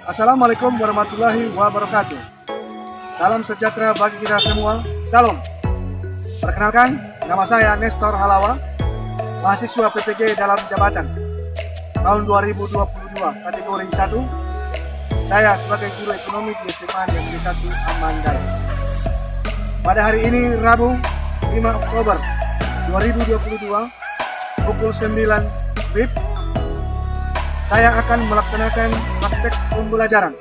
Assalamualaikum warahmatullahi wabarakatuh. Salam sejahtera bagi kita semua. Salam. Perkenalkan, nama saya Nestor Halawa, mahasiswa PPG dalam jabatan tahun 2022 kategori 1. Saya sebagai guru ekonomi di SMA Negeri 1 Amandaya. Pada hari ini Rabu 5 Oktober 2022 pukul 9 WIB, saya akan melaksanakan praktek pembelajaran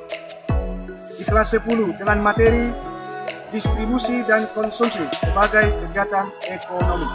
di kelas 10 dengan materi distribusi dan konsumsi sebagai kegiatan ekonomi.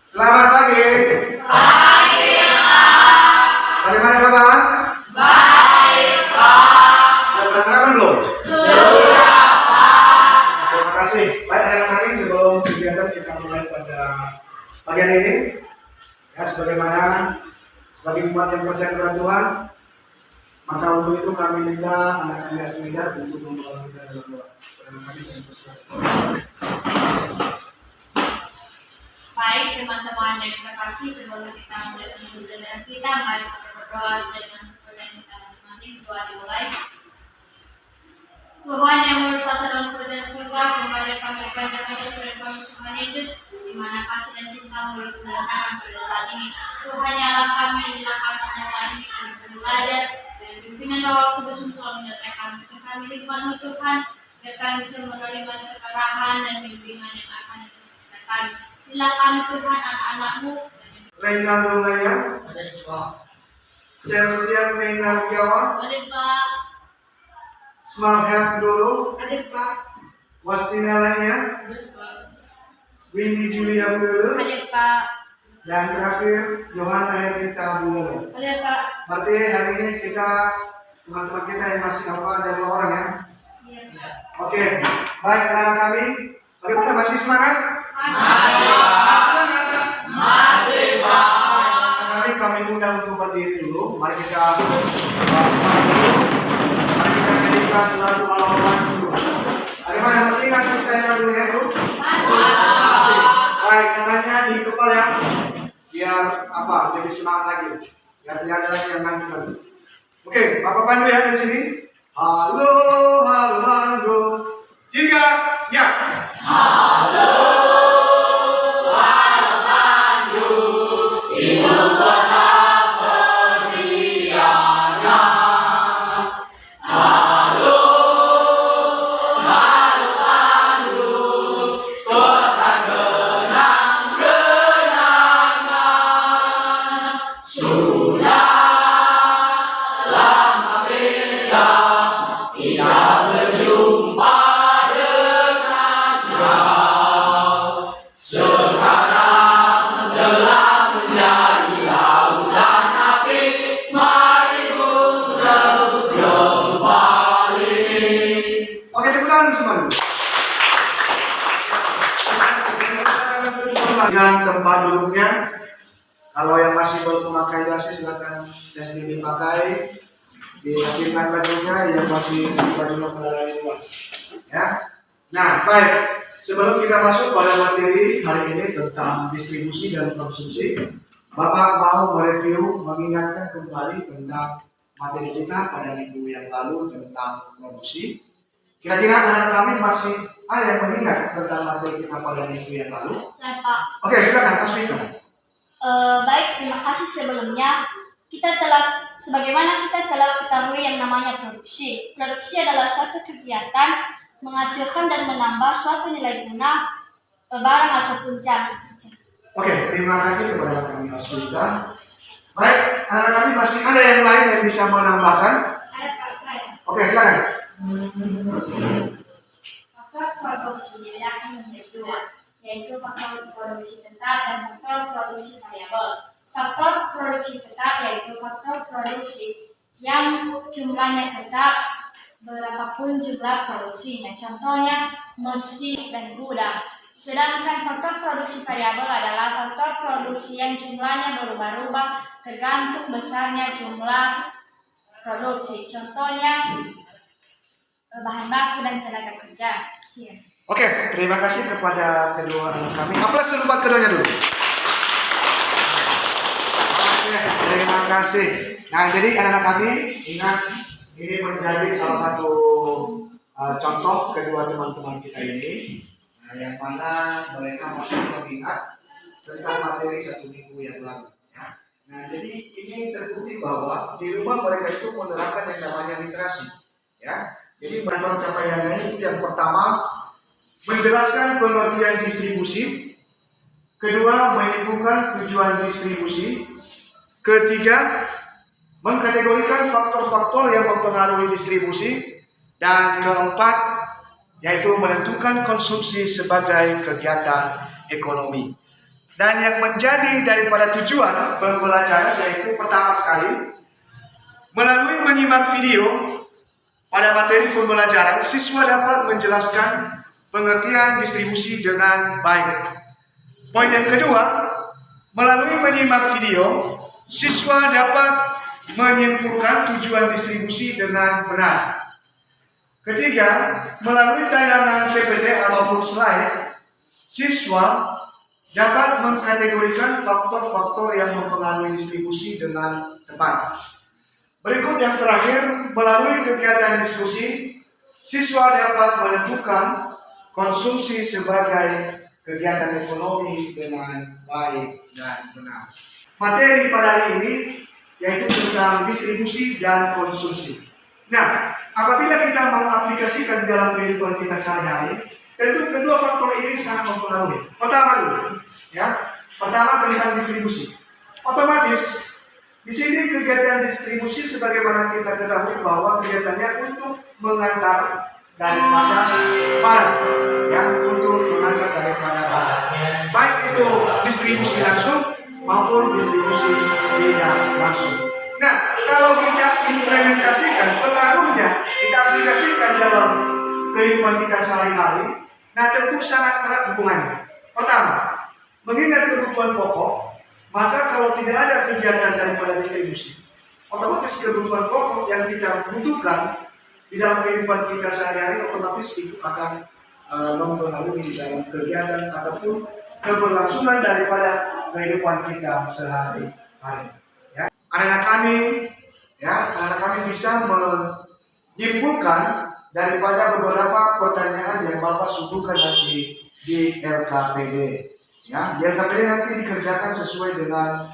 Selamat pagi. Pagi, Pak. Bagaimana kabar? Baik, Pak. Sudah bersarapan belum? Sudah, Pak. Terima kasih. Baik, anak-anak kami, sebelum kegiatan kita mulai pada bagian ini, ya sebagaimana sebagai umat yang percaya kepada Tuhan, maka untuk itu kami minta anak kami Asmida untuk membawa kita dalam doa. Terima kasih dan bersiap. Baik, teman-teman yang terkasih, sebelum kita mulai pembelajaran kita, mari kita berdoa dengan pertanyaan kita masing-masing. Doa dimulai. Tuhan yang bersatu dalam kerajaan surga, kembali kami panjatkan syukur kami Tuhan Yesus, di mana kasih dan cinta mulai dirasakan pada saat ini. Tuhan yang Allah kami, inilah kami pada saat ini kami belajar dan pimpinan Roh Kudus selalu menyertai kami. Kami nikmati Tuhan, agar kami bisa menerima kekerahan dan bimbingan yang akan diberikan kami. Inilah kami Tuhan, anak-anak-Mu. Reynaldo Laya, Celestian Reynal Kiawa, Ada Pak. Smart Health Doro, Ada Pak. Wastina Laya, Ada Pak. Windy Julia Budele, Ada Pak. dan terakhir Yohana Hendrita Budele. Ada Pak. Berarti hari ini kita teman-teman kita yang masih ada 2 orang ya. Iya. Oke, baik anak kami, bagaimana masih semangat? Masih, Pak. Kami undang untuk berdiri dulu. Mari kita semangat dulu. Mari kita nyanyikan lagu Al-Quran dulu. Bagaimana masih ingat saya lagu ya dulu? Masih. Baik, tangannya di kepala ya. Biar apa? Jadi semangat lagi. Biar tidak ada lagi yang ngantuk lagi. Oke, Bapak pandu ya dari sini. Halo, halo, halo. 3, ya. Oke, tepuk tangan semua dulu. Dengan tempat duduknya, kalau yang masih belum memakai dasi silakan dasi dipakai, dirapikan bajunya, yang masih bajunya pada dari luar. Ya. Nah, baik. Sebelum kita masuk pada materi hari ini tentang distribusi dan konsumsi, Bapak mau mereview, mengingatkan kembali tentang materi kita pada minggu yang lalu tentang produksi. Kira-kira anak-anak kami masih ada yang mengingat tentang materi kita pada minggu yang lalu? Saya Pak. Oke, silakan Aswita. Baik, terima kasih sebelumnya. Sebagaimana kita telah ketahui yang namanya produksi. Produksi adalah suatu kegiatan menghasilkan dan menambah suatu nilai guna barang ataupun jasa. Oke, terima kasih kepada kami Sultan. Baik, anak kami masih ada yang lain yang bisa menambahkan? Ada Pak saya. Oke, silakan. Faktor produksi dibedakan menjadi dua, yaitu faktor produksi tetap dan faktor produksi variabel. Faktor produksi tetap yaitu faktor produksi yang jumlahnya tetap berapapun jumlah produksinya, contohnya mesin dan gudang. Sedangkan faktor produksi variabel adalah faktor produksi yang jumlahnya berubah-ubah tergantung besarnya jumlah produksi, contohnya bahan baku dan tenaga kerja. Sekian. Oke, terima kasih kepada kedua anak kami. Aplaus dulu buat keduanya dulu. Oke, terima kasih. Nah, jadi anak-anak kami ingat ini menjadi salah satu contoh kedua teman-teman kita ini, yang mana mereka masih mengingat tentang materi 1 minggu yang lalu. Ya. Nah, jadi ini terbukti bahwa di rumah mereka itu menerapkan yang namanya literasi. Ya, jadi pencapaiannya itu yang pertama menjelaskan pengertian distribusi, kedua menyimpulkan tujuan distribusi, ketiga mengkategorikan faktor-faktor yang mempengaruhi distribusi, dan keempat yaitu menentukan konsumsi sebagai kegiatan ekonomi. Dan yang menjadi daripada tujuan pembelajaran yaitu pertama sekali, melalui menyimak video pada materi pembelajaran, siswa dapat menjelaskan pengertian distribusi dengan baik. Poin yang kedua, melalui menyimak video, siswa dapat menyimpulkan tujuan distribusi dengan benar. Ketiga, melalui tayangan PPT ataupun slide, siswa dapat mengkategorikan faktor-faktor yang mempengaruhi distribusi dengan tepat. Berikut yang terakhir, melalui kegiatan diskusi, siswa dapat menentukan konsumsi sebagai kegiatan ekonomi dengan baik dan benar. Materi pada hari ini yaitu tentang distribusi dan konsumsi. Nah, apabila kita mengaplikasikan di dalam kehidupan kita sehari-hari, tentu kedua faktor ini sangat mempengaruhi. Pertama dulu, ya. Pertama tentang distribusi. Otomatis di sini kegiatan distribusi sebagaimana kita ketahui bahwa kegiatannya untuk mengantar daripada barang, ya, untuk mengantar daripada barang. Baik itu distribusi langsung maupun distribusi tidak langsung. Nah, kalau kita implementasikan pengaruhnya, kita aplikasikan dalam kehidupan kita sehari-hari, nah tentu sangat erat hubungannya. Pertama, mengingat kebutuhan pokok, maka kalau tidak ada kegiatan daripada distribusi, otomatis kebutuhan pokok yang kita butuhkan di dalam kehidupan kita sehari-hari otomatis itu akan mempengaruhi dalam kegiatan ataupun keberlangsungan daripada kehidupan kita sehari-hari. Ya. Anak-anak kami bisa menyimpulkan daripada beberapa pertanyaan yang Bapak suguhkan nanti di LKPD. Ya, di LKPD nanti dikerjakan sesuai dengan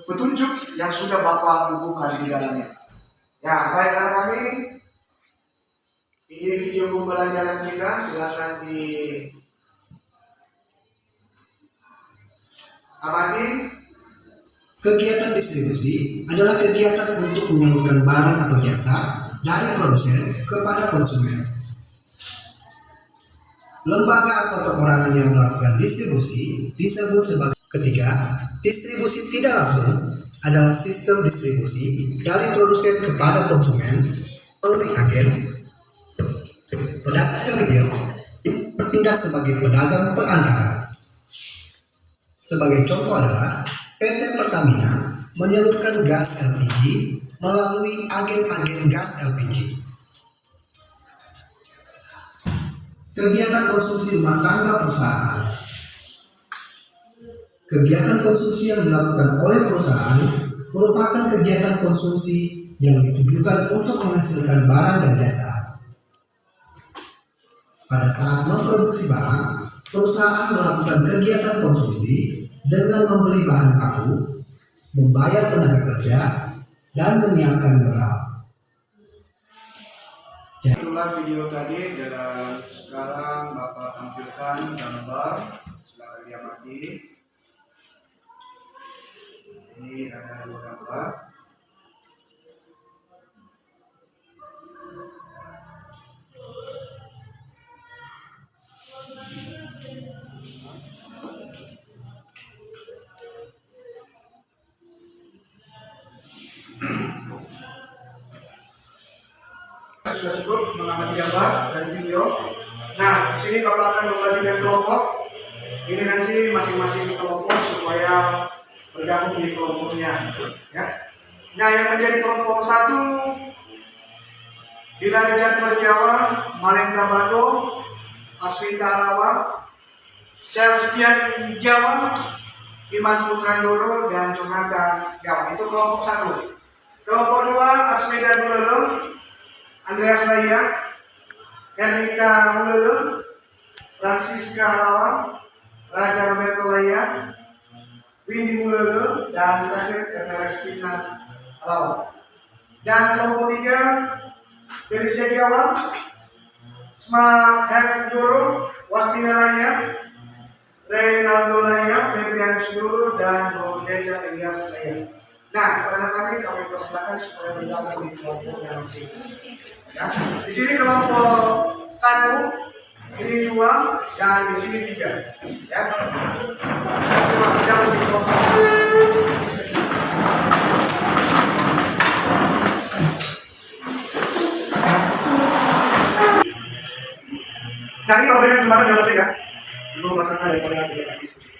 petunjuk yang sudah Bapak bukukan di dalamnya. Ya, baik anak kami, ini video pembelajaran kita, silakan di amati. Kegiatan distribusi adalah kegiatan untuk menyalurkan barang atau jasa dari produsen kepada konsumen. Lembaga atau perorangan yang melakukan distribusi disebut sebagai ketiga. Distribusi tidak langsung adalah sistem distribusi dari produsen kepada konsumen melalui agen pedagang kecil bertindak sebagai pedagang perantara. Sebagai contoh adalah PT Pertamina menyalurkan gas LPG melalui agen-agen gas LPG. Kegiatan konsumsi rumah tangga perusahaan. Kegiatan konsumsi yang dilakukan oleh perusahaan merupakan kegiatan konsumsi yang ditujukan untuk menghasilkan barang dan jasa. Pada saat memproduksi barang, perusahaan melakukan kegiatan konsumsi dengan membeli bahan baku, membayar tenaga kerja, dan menyiapkan modal. Itulah video tadi dan sekarang Bapak tampilkan gambar. Silakan diamati. Ini ada dua gambar. Sudah cukup mengamati gambar dan video. Nah, di sini Bapak akan membagikan kelompok. Ini nanti masing-masing kelompok supaya bergabung di kelompoknya. Ya. Nah, yang menjadi kelompok satu Dilarejat Berjawa, Malengka Bago, Aswita Arawa, Selstian Jawa, Iman Putrandoro, dan Jonathan Jawa. Itu kelompok satu. Kelompok dua Asmeda Bulelo, Andreas Laya, Ernika Mulele, Francisca Arawa, Raja Roberto Laya, Windy Mulele, dan terakhir Ernestina Arawa. Dan kelompok tiga Felicia Jawa, Sma Doro, Wastina Laya, Reynaldo Laya, Febrian Sudoro, dan Rodeja Elias Laya. Nah, kepada kami persilakan supaya bergabung di kelompoknya masing-masing. Ya, di sini kelompok satu, ini dua, dan di sini tiga. Ya, cuma bergabung di kelompok masing-masing. Nah, ini memberikan kesempatan yang lebih ya, untuk melaksanakan daripada kegiatan diskusi.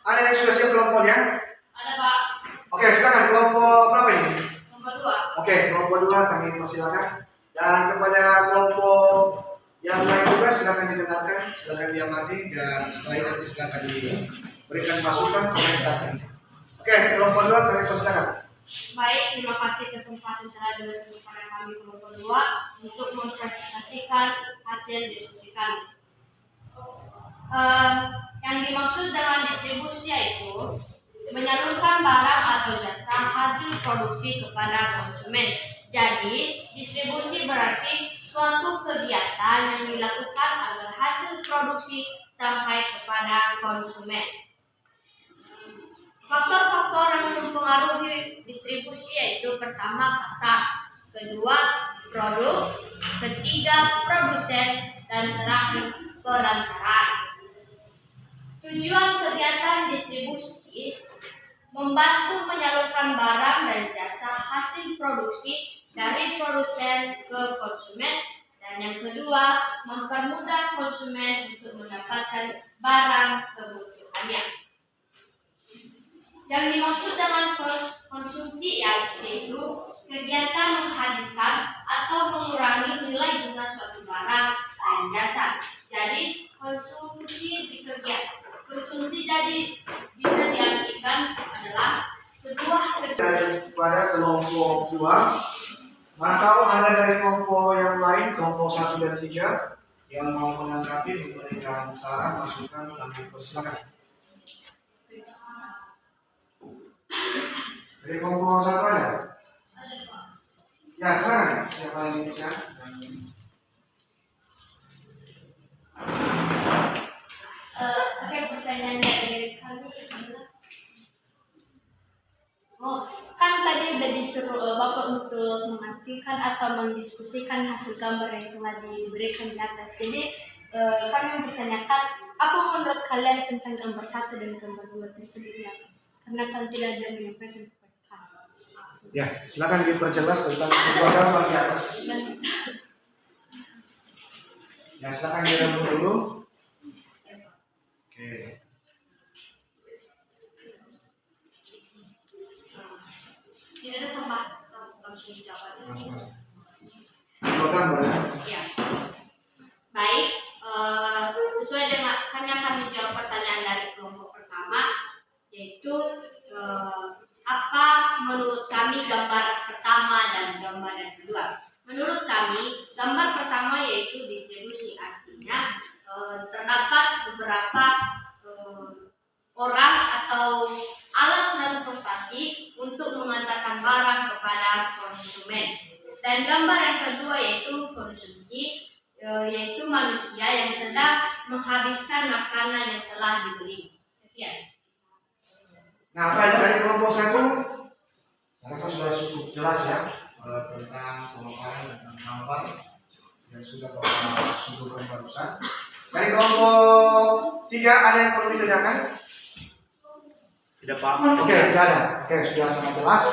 Ada yang sudah siap kelompoknya? Ada Pak. Oke, silakan kelompok berapa ini? Nomor 2. Oke, kelompok dua kami persilakan. Dan kepada kelompok yang lain juga silakan didengarkan, silakan diamati, dan setelah itu nanti silakan diberikan masukan komentar. Oke, kelompok dua kami persilakan. Baik, terima kasih kesempatan terhadap kepada kami kelompok 2 untuk mempresentasikan hasil diskusi kami. Yang dimaksud dengan distribusi yaitu menyalurkan barang atau jasa hasil produksi kepada konsumen. Jadi, distribusi berarti suatu kegiatan yang dilakukan agar hasil produksi sampai kepada konsumen. Faktor-faktor yang mempengaruhi distribusi yaitu pertama pasar, kedua produk, ketiga produsen, dan terakhir perantara. Tujuan kegiatan distribusi membantu menyalurkan barang dan jasa hasil produksi dari produsen ke konsumen, dan yang kedua mempermudah konsumen untuk mendapatkan barang kebutuhannya. Yang dimaksud dengan konsumsi yaitu kegiatan menghabiskan atau mengurangi nilai guna suatu barang dan jasa. Jadi konsumsi jadi bisa diartikan adalah sebuah kegiatan. Pada kelompok dua, mana tahu ada dari kelompok yang lain, kelompok 1 dan 3 yang mau menanggapi, memberikan saran, masukan, kami persilakan. Dari kelompok 1 ada? Ya, silakan. Siapa yang bisa? Oke, pertanyaan dari kami adalah, kan tadi udah disuruh Bapak untuk mengartikan atau mendiskusikan hasil gambar yang telah diberikan di atas. Jadi kami mempertanyakan apa menurut kalian tentang gambar 1 dan gambar 2 tersebut di atas, karena kalian tidak ada menyampaikan kepada kami. Ya, silakan diperjelas tentang kedua gambar di atas. Ya, silakan direm dulu. Oke. Tidak ada tambah langsung jawab. Langsung aja. Dua gambar ya. Ya. Baik, sesuai dengan kami akan menjawab pertanyaan dari kelompok pertama, yaitu apa menurut kami gambar pertama dan gambar yang kedua. Menurut kami, gambar pertama yaitu distribusi, artinya terdapat beberapa orang atau alat transportasi untuk mengantarkan barang kepada konsumen. Dan gambar yang kedua yaitu konsumsi, yaitu manusia yang sedang menghabiskan makanan yang telah dibeli. Sekian. Nah, baik, dari kelompok 1 saya rasa sudah cukup jelas ya tentang pemaparan tentang gambar yang sudah Bapak suguhkan barusan. Dari kelompok 3 ada yang perlu ditanyakan? Tidak Pak. Oke, tidak ada. Oke, sudah sangat jelas.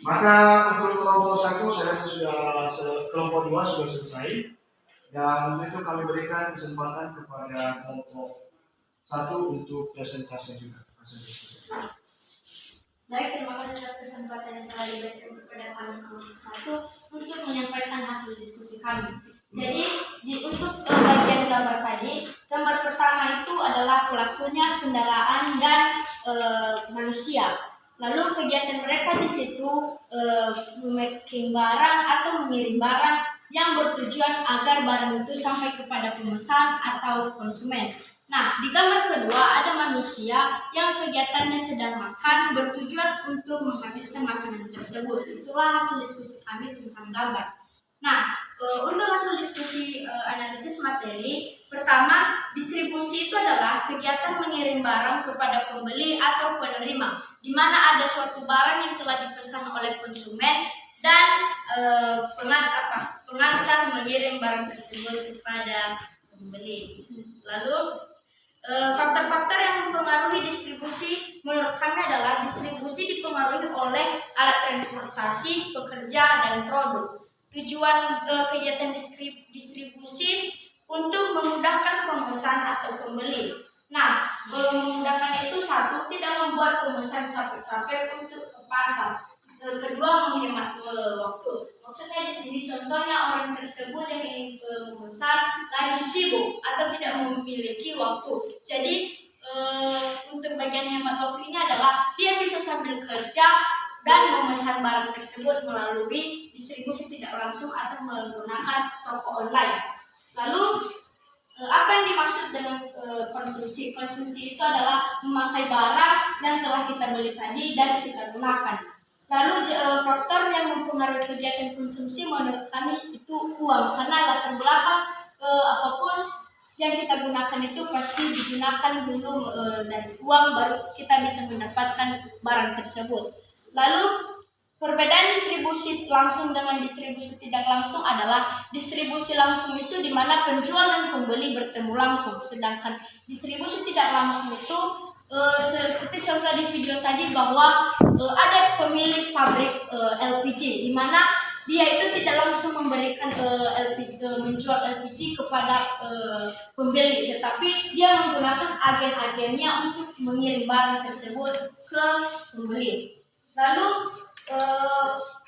Maka untuk kelompok 1 saya rasa sudah kelompok 2 sudah selesai. Dan untuk itu kami berikan kesempatan kepada kelompok 1 untuk presentasi juga. Baik, terima kasih atas kesempatan yang telah diberikan kepada kami kelompok 1 untuk menyampaikan hasil diskusi kami. Jadi untuk bagian gambar tadi, gambar pertama itu adalah pelakunya kendaraan dan manusia. Lalu kegiatan mereka di situ memakai barang atau mengirim barang yang bertujuan agar barang itu sampai kepada pemesan atau konsumen. Nah, di gambar kedua ada manusia yang kegiatannya sedang makan bertujuan untuk menghabiskan makanan tersebut. Itulah hasil diskusi kami tentang gambar. Nah, untuk hasil diskusi analisis materi, pertama, distribusi itu adalah kegiatan mengirim barang kepada pembeli atau penerima, di mana ada suatu barang yang telah dipesan oleh konsumen dan pengantar mengirim barang tersebut kepada pembeli. Lalu faktor-faktor yang mempengaruhi distribusi menurut kami adalah distribusi dipengaruhi oleh alat transportasi, pekerja, dan produk. Tujuan kegiatan distribusi untuk memudahkan pemesan atau pembeli. Nah, memudahkan itu satu, tidak membuat pemesan capek-capek untuk ke pasar. Kedua, menghemat waktu. Maksudnya di sini contohnya orang tersebut yang ingin memesan lagi sibuk atau tidak memiliki waktu. Jadi untuk bagian hemat waktu ini adalah dia bisa sambil kerja dan memesan barang tersebut melalui distribusi tidak langsung atau menggunakan toko online. Lalu apa yang dimaksud dengan konsumsi? Konsumsi itu adalah memakai barang yang telah kita beli tadi dan kita gunakan. Lalu faktor yang mempengaruhi kegiatan konsumsi menurut kami itu uang, karena latar belakang apapun yang kita gunakan itu pasti digunakan dulu dari uang baru kita bisa mendapatkan barang tersebut. Lalu perbedaan distribusi langsung dengan distribusi tidak langsung adalah distribusi langsung itu di mana penjual dan pembeli bertemu langsung, sedangkan distribusi tidak langsung itu seperti contoh di video tadi bahwa ada pemilik pabrik LPG di mana dia itu tidak langsung memberikan menjual LPG kepada pembeli, tetapi dia menggunakan agen-agennya untuk mengirim barang tersebut ke pembeli. Lalu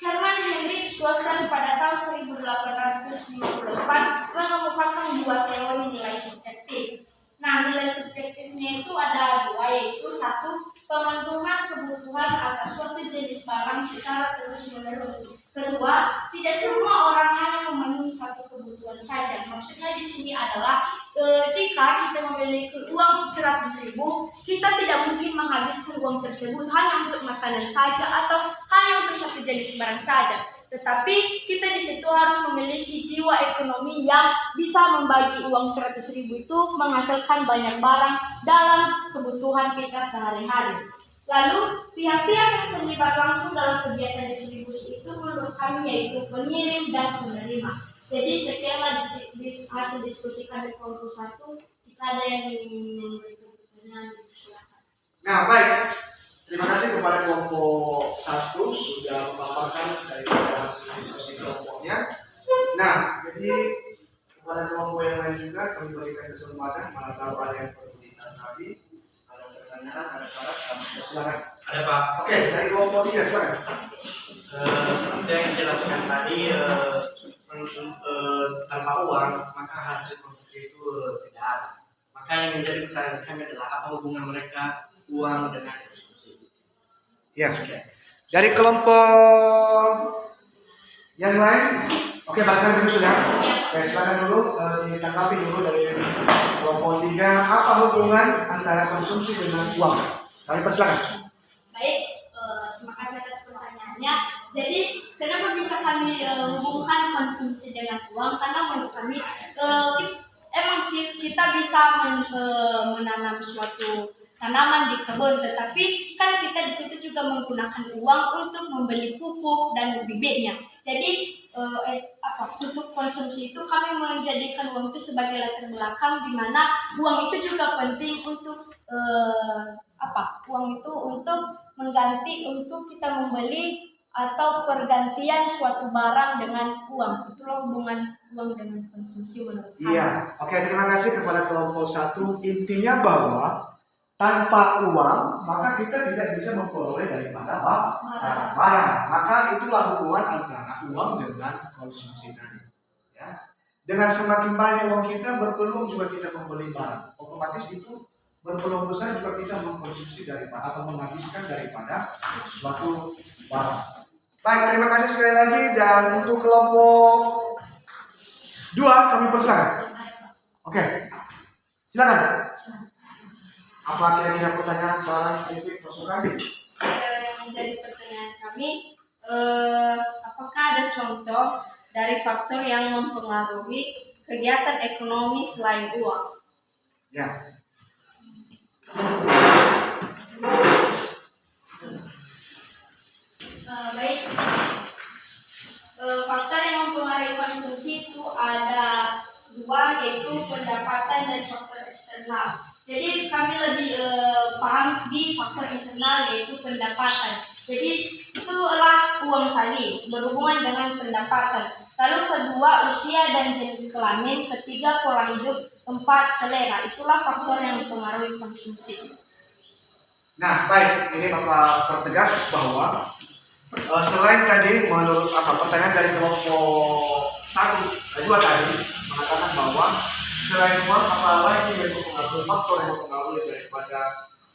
Herman Hendricks dosen pada tahun 1854 mengemukakan dua teori nilai subjektif. Nah, nilai subjektifnya itu ada dua, yaitu satu, pemenuhan kebutuhan atas suatu jenis barang secara terus-menerus. Kedua, tidak semua orang hanya memenuhi satu kebutuhan saja. Maksudnya di sini adalah jika kita memiliki uang 100.000, kita tidak mungkin menghabiskan uang tersebut hanya untuk makanan saja atau hanya untuk satu jenis barang saja. Tetapi kita di situ harus memiliki jiwa ekonomi yang bisa membagi uang 100.000 itu menghasilkan banyak barang dalam kebutuhan kita sehari-hari. Lalu pihak-pihak yang terlibat langsung dalam kegiatan distribusi itu menurut kami yaitu pengirim dan penerima. Jadi sekianlah hasil diskusi kami kelompok 1. Jika ada yang ingin memberikan pertanyaan, silakan. Nah, baik. Terima kasih kepada kelompok 1 sudah memaparkan dari hasil diskusi kelompoknya. Nah, jadi kepada kelompok yang lain juga kami berikan kesempatan, mana tahu ada yang perlu ditanggapi, ada pertanyaan, ada syarat, kami silakan. Ada Pak. Oke, dari kelompok 3 silakan. Seperti yang dijelaskan tadi, tanpa uang maka hasil konsumsi itu tidak ada. Maka yang menjadi pertanyaan kami adalah apa hubungan mereka uang dengan konsumsi? Ya. Dari kelompok yang lain, oke, bahkan dulu sudah. Oke, silakan dulu ditanggapi dulu dari kelompok 3. Apa hubungan antara konsumsi dengan uang? Kami persilakan. Baik, terima kasih atas pertanyaannya. Jadi, kenapa bisa kami hubungkan konsumsi dengan uang? Karena menurut kami, emang sih kita bisa menanam suatu tanaman di kebun, tetapi kan kita di situ juga menggunakan uang untuk membeli pupuk dan bibitnya. Jadi, untuk konsumsi itu kami menjadikan uang itu sebagai latar belakang, di mana uang itu juga penting untuk uang itu untuk mengganti untuk kita membeli atau pergantian suatu barang dengan uang. Itulah hubungan uang dengan konsumsi menurut kami. Iya, oke, terima kasih kepada kelompok 1. Intinya bahwa tanpa uang maka kita tidak bisa memperoleh daripada barang. Maka itulah hubungan antara uang dengan konsumsi tadi. Ya. Dengan semakin banyak uang kita, berpeluang juga kita membeli barang. Otomatis itu berpeluang besar juga kita mengkonsumsi daripada atau menghabiskan daripada suatu barang. Baik, terima kasih sekali lagi. Dan untuk kelompok 2 kami persilakan. Oke, silakan. Apa kira-kira pertanyaan, saran, kritik, masukan? Yang menjadi pertanyaan kami, apakah ada contoh dari faktor yang mempengaruhi kegiatan ekonomi selain uang? Ya. Baik, faktor yang mempengaruhi konsumsi itu ada 2, yaitu pendapatan dan faktor eksternal. Jadi kami lebih paham di faktor internal, yaitu pendapatan. Jadi itulah uang tadi, berhubungan dengan pendapatan. Lalu kedua, usia dan jenis kelamin. Ketiga, pola hidup. 4, selera. Itulah faktor yang mempengaruhi konsumsi. Nah, baik, ini Bapak pertegas bahwa selain tadi menurut pertanyaan dari kelompok 2 tadi mengatakan bahwa selain uang apa lagi yang mempengaruhi faktor yang mempengaruhi daripada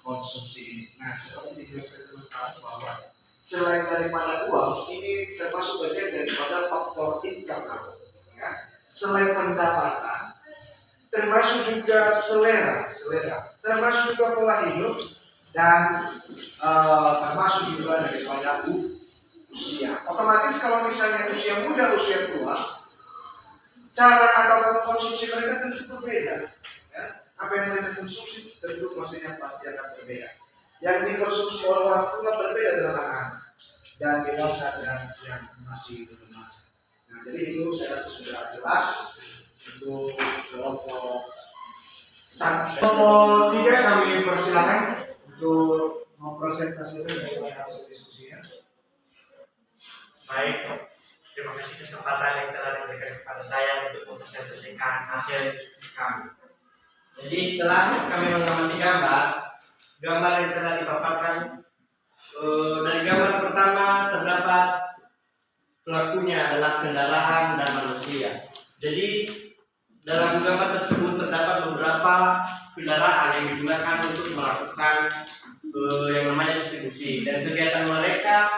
konsumsi ini. Nah, seperti dijelaskan teman-teman bahwa selain daripada uang ini termasuk bagian daripada faktor internal. Ya. Selain pendapatan, termasuk juga selera, termasuk juga pola hidup dan termasuk juga daripada usia. Otomatis kalau misalnya usia muda, usia tua, cara atau konsumsi mereka tentu berbeda. Ya. Apa yang mereka konsumsi tentu pastinya pasti akan berbeda. Yang dikonsumsi oleh orang tua berbeda dengan anak-anak dan dewasa dan yang masih remaja. Nah, jadi itu saya rasa sudah jelas untuk kelompok 1. Kelompok 3 kami persilakan untuk mempresentasikan dari hasil diskusinya. Baik, terima kasih kesempatan yang telah diberikan kepada saya untuk mempresentasikan hasil diskusi kami. Jadi setelah kami mengamati gambar yang telah dipaparkan, dari gambar pertama terdapat pelakunya adalah kendaraan dan manusia. Jadi dalam gambar tersebut terdapat beberapa kendaraan yang digunakan untuk melakukan yang namanya distribusi, dan kegiatan mereka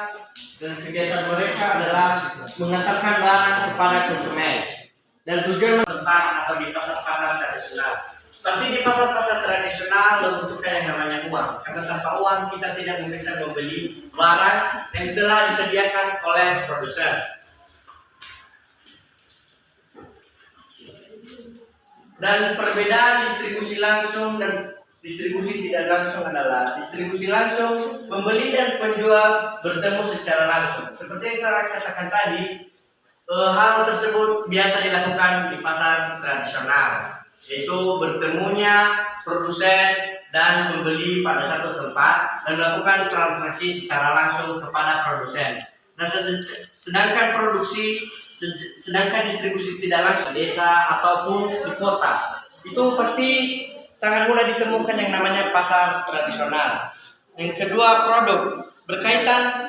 adalah mengantarkan barang kepada konsumen dan tujuan tempat atau di pasar-pasar tradisional. Pasti di pasar-pasar tradisional membutuhkan yang namanya uang, karena tanpa uang kita tidak bisa membeli barang yang telah disediakan oleh produsen. Dan perbedaan distribusi langsung dan distribusi tidak langsung adalah distribusi langsung, pembeli dan penjual bertemu secara langsung. Seperti yang saya katakan tadi, Hal tersebut biasa dilakukan di pasar tradisional, yaitu bertemunya produsen dan pembeli pada satu tempat dan melakukan transaksi secara langsung kepada produsen. Nah, sedangkan distribusi tidak langsung di desa ataupun di kota, itu pasti sangat mudah ditemukan yang namanya pasar tradisional. Yang kedua, produk berkaitan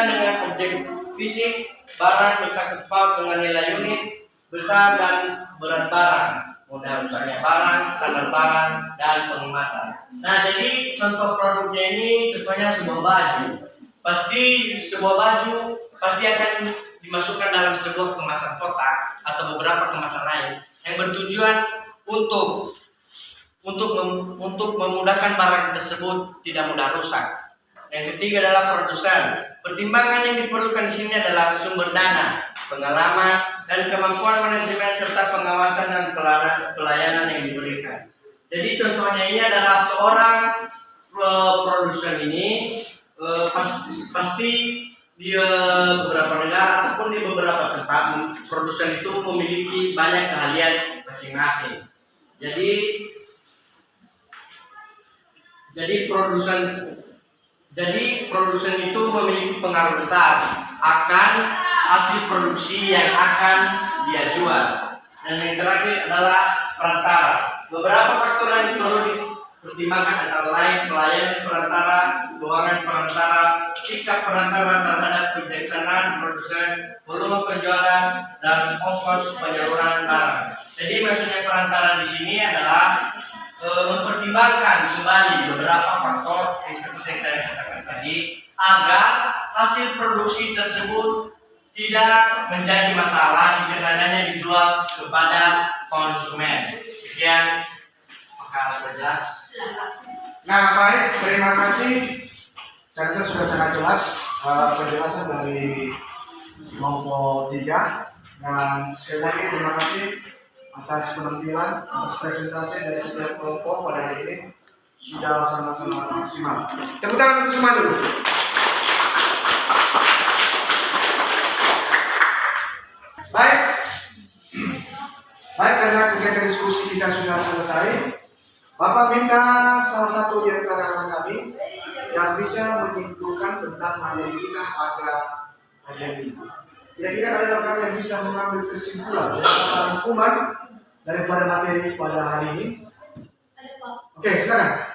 dengan objek fisik, barang bisa kebal dengan nilai unit, besar dan berat barang, mudah rusaknya barang, standar barang, dan pengemasan. Nah, jadi contoh produknya ini contohnya sebuah baju. Sebuah baju pasti akan dimasukkan dalam sebuah kemasan kotak atau beberapa kemasan lain yang bertujuan untuk memudahkan barang tersebut tidak mudah rusak. Yang ketiga adalah produsen. Pertimbangan yang diperlukan di sini adalah sumber dana, pengalaman, dan kemampuan manajemen serta pengawasan dan pelayanan yang diberikan. Jadi contohnya ini adalah seorang produsen ini pasti di beberapa negara ataupun di beberapa tempat produsen itu memiliki banyak keahlian masing-masing. Jadi produsen itu memiliki pengaruh besar akan hasil produksi yang akan dia jual. Dan yang terakhir adalah perantara. Beberapa faktor yang perlu dipertimbangkan antara lain pelayanan perantara, keuangan perantara, sikap perantara terhadap kebijaksanaan produsen, volume penjualan, dan ongkos penyaluran barang. Jadi maksudnya perantara di sini adalah mempertimbangkan kembali beberapa faktor yang seperti yang saya katakan tadi agar hasil produksi tersebut tidak menjadi masalah jika seandainya dijual kepada konsumen. Sekian, maka sudah jelas. Nah, baik, terima kasih. Saya rasa sudah sangat jelas penjelasan dari kelompok 3. Dan sekali lagi terima kasih atas penampilan, atas presentasi dari setiap kelompok pada hari ini sudah sangat-sangat maksimal. Tepuk tangan untuk semua dulu. Baik, karena kegiatan diskusi kita sudah selesai, Bapak minta salah satu di antara anak kami yang bisa menyimpulkan tentang materi kita pada hari ini. Kira-kira ada anak kami yang bisa mengambil kesimpulan dan rangkuman daripada materi pada hari ini? Oke, silakan.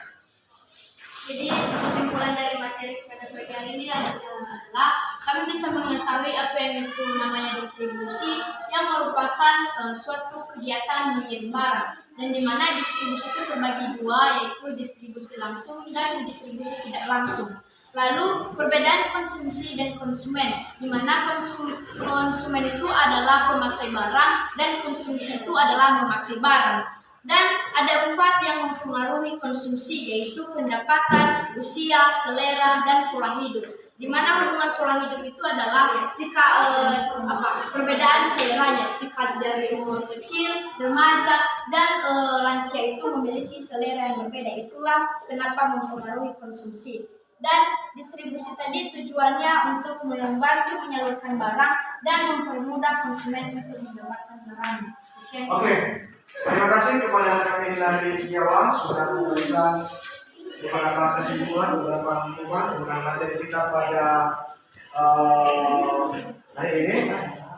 Jadi kesimpulan dari materi pada pagi hari ini adalah kami bisa mengetahui apa yang itu namanya distribusi yang merupakan suatu kegiatan mengirim barang, dan di mana distribusi itu terbagi dua, yaitu distribusi langsung dan distribusi tidak langsung. Lalu perbedaan konsumsi dan konsumen, di mana konsumen itu adalah pemakai barang dan konsumsi itu adalah memakai barang. Dan ada 4 yang mempengaruhi konsumsi, yaitu pendapatan, usia, selera, dan pola hidup. Di mana hubungan pola hidup itu adalah jika perbedaan seleranya, jika dari umur kecil, remaja, dan lansia itu memiliki selera yang berbeda. Itulah kenapa mempengaruhi konsumsi. Dan distribusi tadi tujuannya untuk membantu menyalurkan barang dan mempermudah konsumen untuk mendapatkan barang. Sekian. Oke. Terima kasih kepada kami dari Jawa sudah memberikan beberapa kesimpulan, beberapa rangkuman tentang materi kita pada hari ini.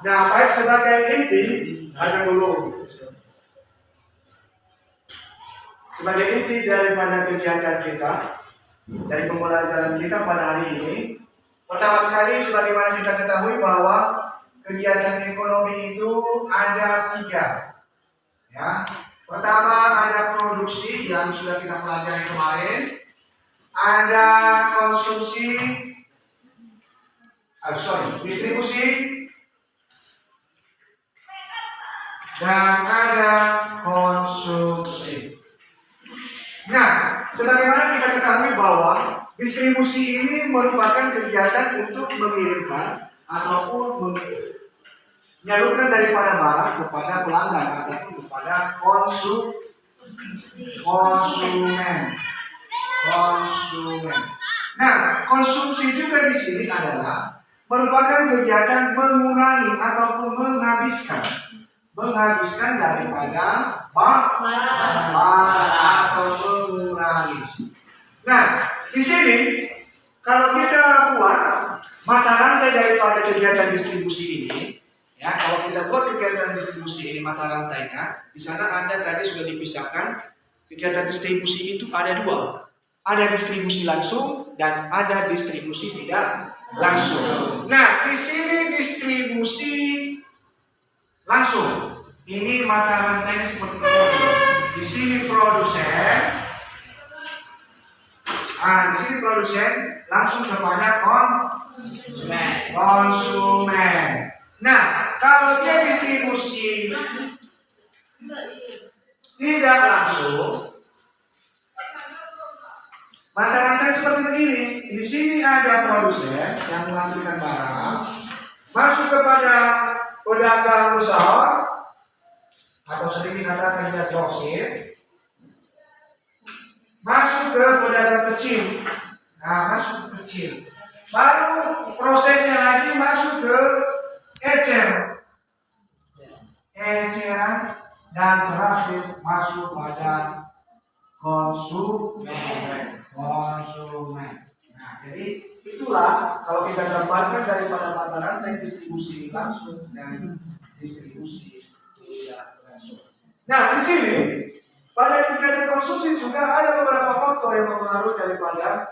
Nah, baik, sebagai inti, sebagai inti daripada kegiatan kita, dari pembelajaran kita pada hari ini, pertama sekali sebagaimana kita ketahui bahwa kegiatan ekonomi itu ada 3. Ya, pertama ada produksi yang sudah kita pelajari kemarin, ada konsumsi, distribusi, dan ada konsumsi. Nah, sebagaimana kita ketahui bahwa distribusi ini merupakan kegiatan untuk mengirimkan ataupun menyalurkan daripada barang kepada pelanggan ataupun kepada konsumen. Nah, konsumsi juga di sini adalah merupakan kegiatan mengurangi ataupun menghabiskan daripada barang atau mengurangi. Nah, di sini kalau kita buat mata rantai daripada kegiatan distribusi ini, ya, kalau kita buat kegiatan distribusi ini mata rantainya, di sana Anda tadi sudah dipisahkan. Kegiatan distribusi itu ada dua, ada distribusi langsung dan ada distribusi tidak langsung. Nah, di sini distribusi langsung. Ini mata rantainya seperti ini. Di sini produsen. Di sini produsen langsung kepada konsumen. Nah, kalau dia distribusi tidak langsung, mata rantai seperti ini. Di sini ada produsen yang menghasilkan barang, masuk kepada pedagang besar atau sering dikatakan tidak grosir, masuk ke pedagang kecil. Nah, masuk ke kecil. Baru prosesnya lagi masuk ke eceran dan terakhir masuk pada konsumen. Nah, jadi itulah kalau kita gambarkan daripada mata rantai distribusi langsung dan distribusi tidak langsung. Nah, di sini pada kegiatan konsumsi juga ada beberapa faktor yang mempengaruhi daripada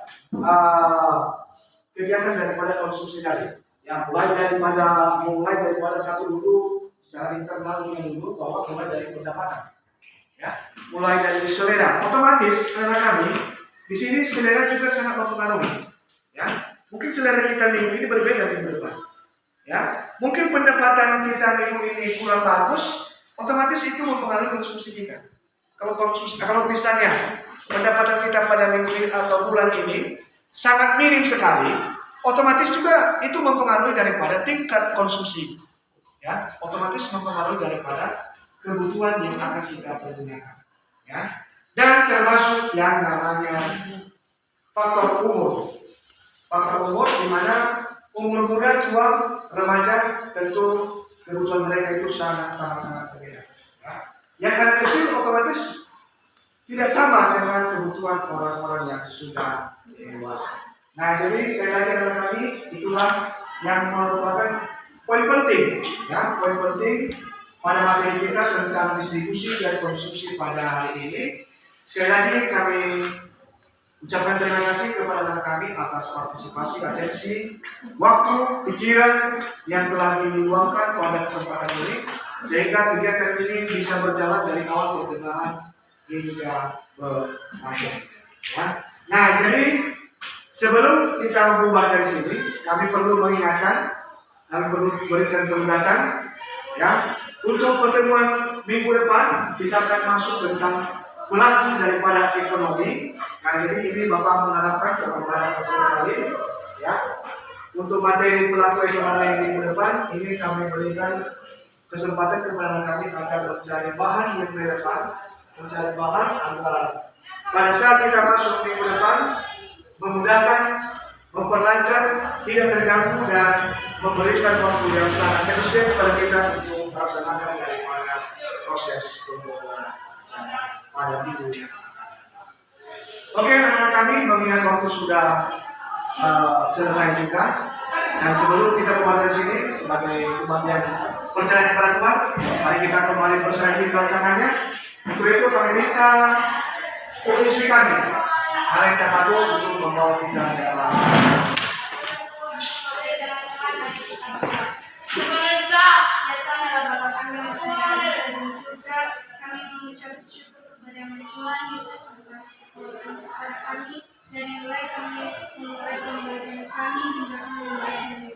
kegiatan daripada konsumsi tadi. Yang mulai daripada satu dulu secara internal dulu bahwa mulai dari pendapatan, ya, mulai dari selera. Otomatis karena kami di sini selera juga sangat mempengaruhi. Ya, mungkin selera kita minggu ini berbeda minggu depan. Ya, mungkin pendapatan kita minggu ini kurang bagus, otomatis itu mempengaruhi konsumsi kita. Kalau misalnya pendapatan kita pada minggu ini atau bulan ini sangat minim sekali, otomatis juga itu mempengaruhi daripada tingkat konsumsi. Ya, otomatis mempengaruhi daripada kebutuhan yang akan kita pergunakan. Ya, dan termasuk yang namanya faktor umur. Faktor umur di mana umur muda, tua, remaja tentu kebutuhan mereka itu sangat berbeda. Ya. Yang anak kecil otomatis tidak sama dengan kebutuhan orang-orang yang sudah dewasa. Nah, jadi sekali lagi anak kami itulah yang merupakan poin penting, ya, poin penting pada materi kita tentang distribusi dan konsumsi pada hari ini. Sekali lagi kami ucapkan terima kasih kepada anak kami atas partisipasi, atensi, waktu, pikiran yang telah diluangkan pada kesempatan ini, sehingga kegiatan ini bisa berjalan dari awal pertengahan hingga berakhir. Ya. Nah, jadi sebelum kita berubah dari sini, kami perlu mengingatkan, kami perlu berikan penugasan, ya, untuk pertemuan minggu depan kita akan masuk tentang pelaku daripada ekonomi. Nah, jadi ini Bapak mengharapkan sebenarnya sekali, ya, untuk materi pelaku ekonomi yang minggu depan ini kami berikan kesempatan kepada kami agar mencari bahan yang relevan, mencari bahan agar pada saat kita masuk minggu depan memudahkan, memperlancar, tidak terganggu dan memberikan waktu yang sangat efisien kepada kita untuk melaksanakan daripada proses pembelajaran pada minggu ini. Oke, anak-anak kami mengingat waktu sudah selesai juga, dan sebelum kita kembali dari sini sebagai umat yang percaya kepada Tuhan, mari kita kembali berserah diri dalam tangannya. Untuk itu kami minta posisi kami, mari kita padu untuk membawa kita dalam kami mengucap syukur kepada Tuhan Yesus kepada kami dan mulai pembelajaran kami hingga kami.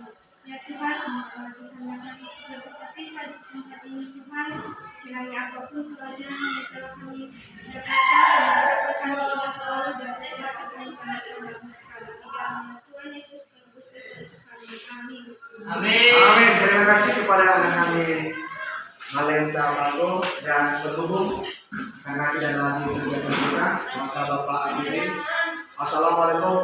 Ya Tuhan, semoga Tuhan yang kami berpisah di tempat ini Tuhan, kiranya apapun pelajaran yang telah kami dapatkan, semoga kami ingat selalu dan dapat kami pandang Tuhan Yesus Kristus dari sekali. Amin. Amin. Terima kasih kepada anak kami Malenta Bago dan berhubung karena tidak lagi kegiatan kita, maka Bapak akhiri. Assalamualaikum